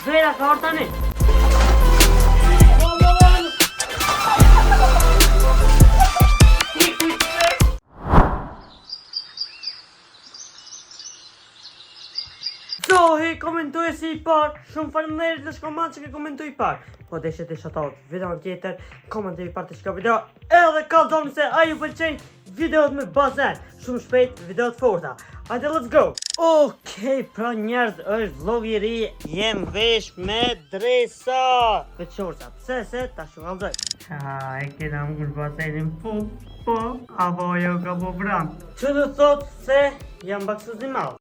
Zvera ka orë tani. Hej, komentoj si I parë, shumë faleminderit në shkoman që ke komentoj I parë. Po deshe të shataut video tjetër, komentoj I parë të shka video, edhe kallzoni se a ju pëlqenj videot me bazen, shumë shpejt videot forta. Hajde, let's go! Okej, pra njerëz, është vlog I ri, jem vesh me dresa. Këtë shorca, pse se ta shkallzoj. E kena unë bazenin po, apo jo ka po bram. Që do thot se jam baksuz I malë.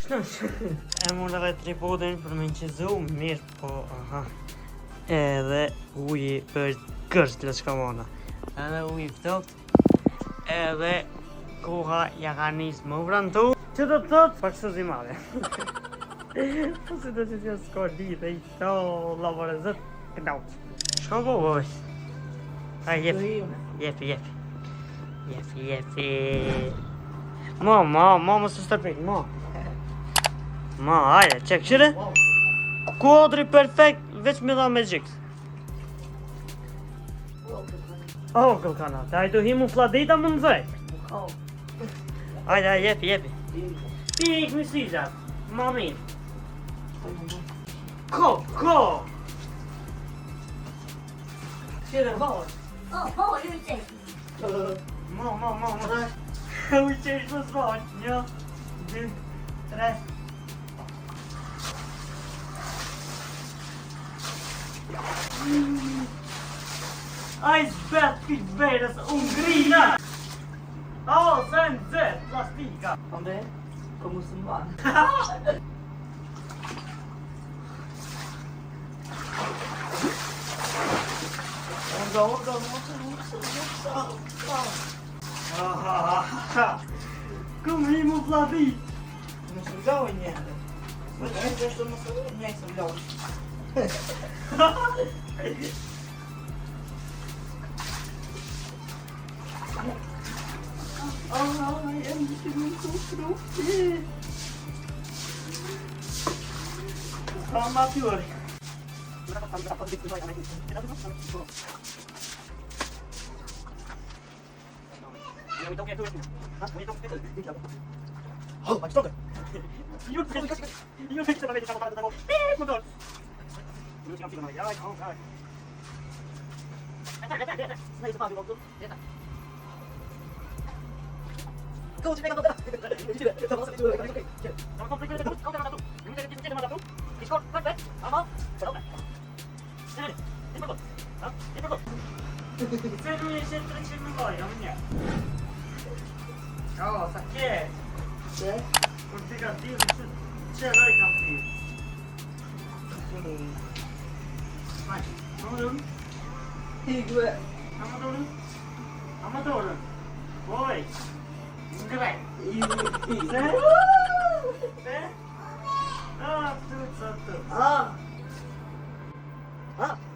E mund edhe tripodin për me nqezu, mirë po, aha. Edhe uji është kërst të shkamona. Edhe uji ftokt, edhe koha ja ka nisë më vrantu. Që do të thot, baksuz I madhe. Po si do që që s'ko lidhe I to, lavore zët, kënauq. Shko po, boj. A, jepi. Ma, më së stërpik, ma. Ma, hajde, qek, qire? Kuadri perfekt, veç me dha me gjiks. Këllkana, ta hajdu himu fladita më në vej. Hajde, jepi. Pik me sizat, ma min. Ko. Qire, vaj. Ju qek. Ma. U qesh më zvaj, 1, 2, 3. Ai zbet pik verës, unë grina! Se në zet, plastika! Ande, komu së mbanë. Kom himu pladit! Më së mbloj njëre. Më të është është më së njëjë së mbloj. Jem që më të frufi. Ka ma pjori. Sa kje? Që? Kur ti ka dilë që roj ka prirë. Hajde, amadorën? Higve. Amadorën? Oj! Ngrej! Se? Se?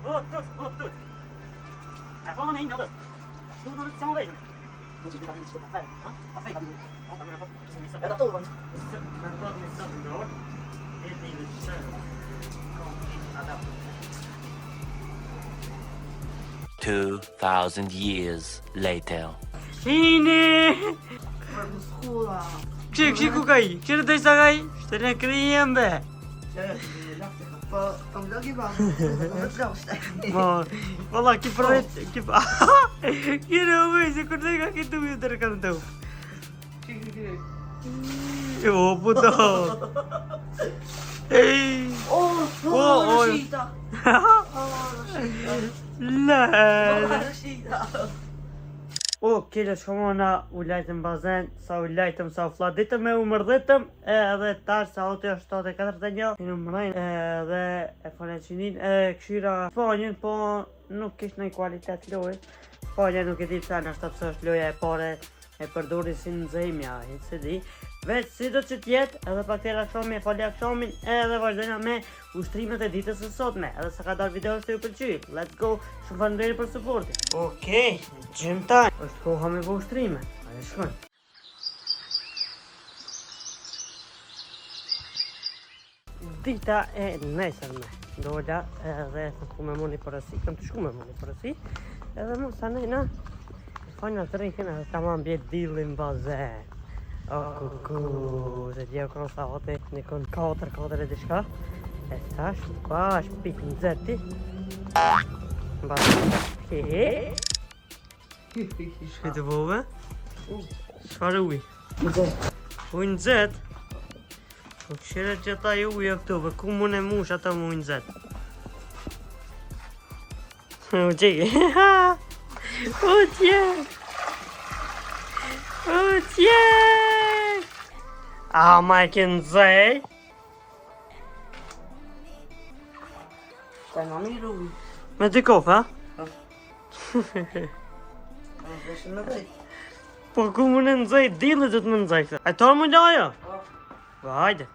Tut. Tut. E po në një nëllës. Du në të vejnë. Më që të ka një që të fejnë. A fejnë ka një. E da të dëvën. Me të një sëtë në dorë. E të një sërë. Adaptë. 2,000 years later. Hini! Për më shkulla. Kështë ku ka I? Kështë të ishta ka I? Shtë në kryem be. Po, më logi ba. Më të logi. Valla, ki përret, ki pa... Kire u vej, se kur të ka ki të vijë të rëkanë të u. Jo, puto. Rëshita. Rëshita. Kile shkomona, u lajtëm bazen, sa u lajtëm, sa u fladitëm e u mërditëm, edhe tash sa ote është 7:41, në mërajnë edhe e foleqinin e këshyra fanjën, po nuk kishtë në kualitet lojë. Fanjën nuk e di pëse në ashtë pëse është loja e pare e përdori si në zemja, hitë se di. Veç si do që tjetë, edhe pak tjera shomi e fali akshomin, edhe vazhdojna me ushtrimet e ditës së sotme, edhe se ka darë video është të ju pëlqy. Let's go, shumë faleminderit për supportin. Okej, gjim taj, është koha me bë ushtrime, hajde shkojmë. dita e nesërme. Dola edhe ku me moni përësi, kam të shku me moni përësi. Edhe mu sa nejna, fajna të rejken edhe ta ma mbjet dilin bazen. Se t'jeo kono sa ote, nikon 4 e dishka. E tash, bash, pik në zeti. Bazen. Hehe. Shkëtë bove? Shfarë uj? Uj në zet? Po këshire që ta ju uja këtove, ku mune mush ata mu uj në zet? U qike, u tjek! U tjek! A ma e kënë zej? Shtaj ma mirë uj. Me dy kofa? Veshën me dhej. Po ku mune në zej, dile dhe të më në zej këta. A torë mu lajo? Hajde.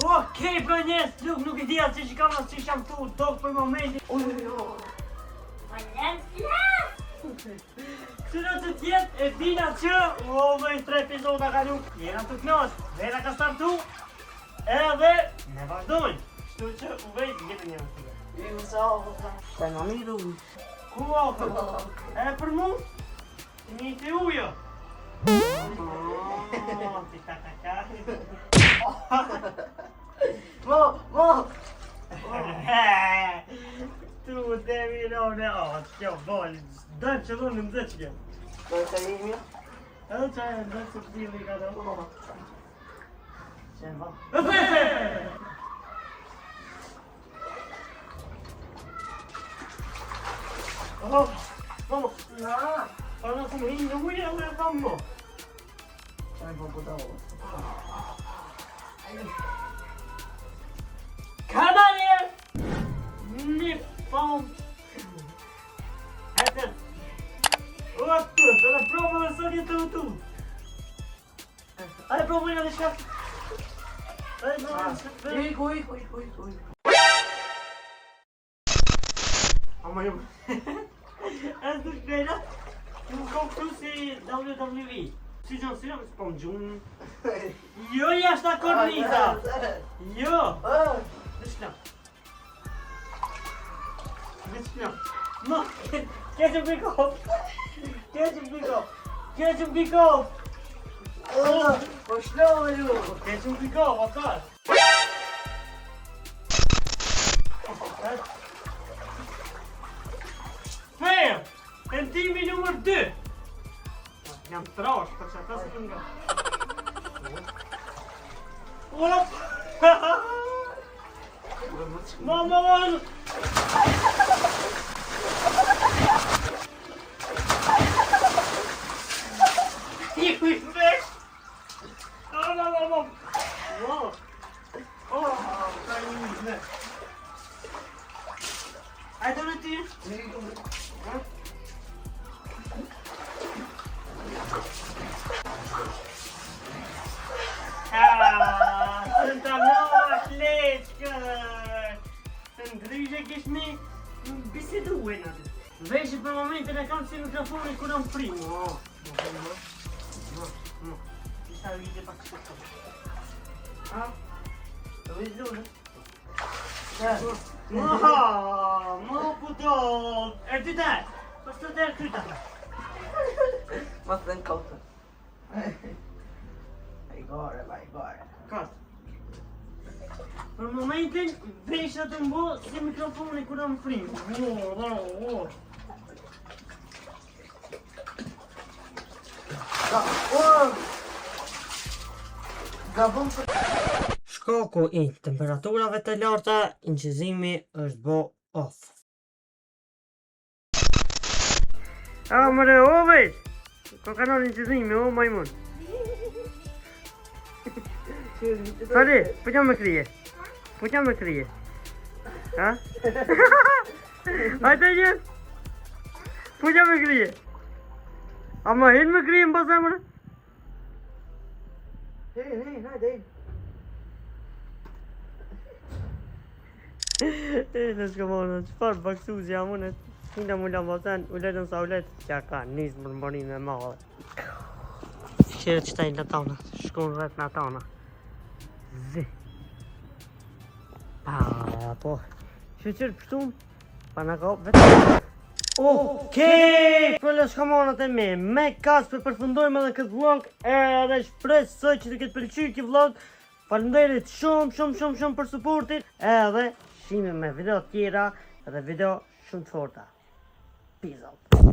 Okej, pra njerës, nuk i dhja që kam asë që sham tu tokë për momentin. Këtëra të tjetë e dina që dhe i 3 epizoda ka nuk jena të knas, vera ka startu edhe me vazhdojnë. Shtu që u vejtë njëtë njëra të dhe. Shtaj ma mirë uj. Ku ofër? E për mu? Një të ujo. Ti ta ka. Mo! Tu devi rone, që bolë, dojmë që dhënë në më që kjo. Do të jemi? Edhe që e ndërë që të dili ka do. Qenë va. Vamos, para não comer, não ia levar mo. Qaj po po dao. Kanalje! Një pom. Hajde. O tu, të në probë dhe sot jetë tu. Ajde probë një dhe shka. Ajde probë. Ik. Ama yok. Ez dur beyler. Bu koktu si WWE. Sizon së po më gjunë. Jo jashtë kornisa. Jo. Dishna. No. Ketchup pikov. Po shloj ju. Ketchup pikov, atar. Fejo, tentimi numër 2. Jam trash, për që ata se të nga. Op! Mamon! Ju i vesh! Mamon! Ka i një. Ajde në ty? Sunt a noua șlețcă! Sunt grijă că ești bisedă buena. Vezi și pe momentele cam ți microfonul cu un primul. Nu. Așa uite pe acesta. Ha? Vezi de unde? Mă puto! E tu da! Poți să te ajută. Mă sunt caută. Vai agora. Corta. Por momentin, vesh atë mbo si mikrofoni kur am frim. Gabon për... Shkaku i temperaturave të larta, inqizimi është bo off. Mëre, o veç! Ko kanal inqizimi, o majmun. Sari, pëqam me krije. Ha? Hajde një. Pëqam me krije. Ama hin me krije në bazemërë? Hej, hajde. Në shka mona, qëfar baksu që jam unë, Shina mula bazen, uletën sa ulet, që ka nisë mërmërin e madhe. Shqirë që tajnë në tona, shkun rrët në tona. Zi. Po. Shqyqyrë pështum, pa në ka vetë. Okej, për shkamonat e me kas për përfundojmë edhe këtë vlog, edhe shpresoj që të këtë pëlqyrë këtë vlog. Faleminderit shumë për supportin, edhe shihemi me video tjera edhe video shumë të forta. Peace out.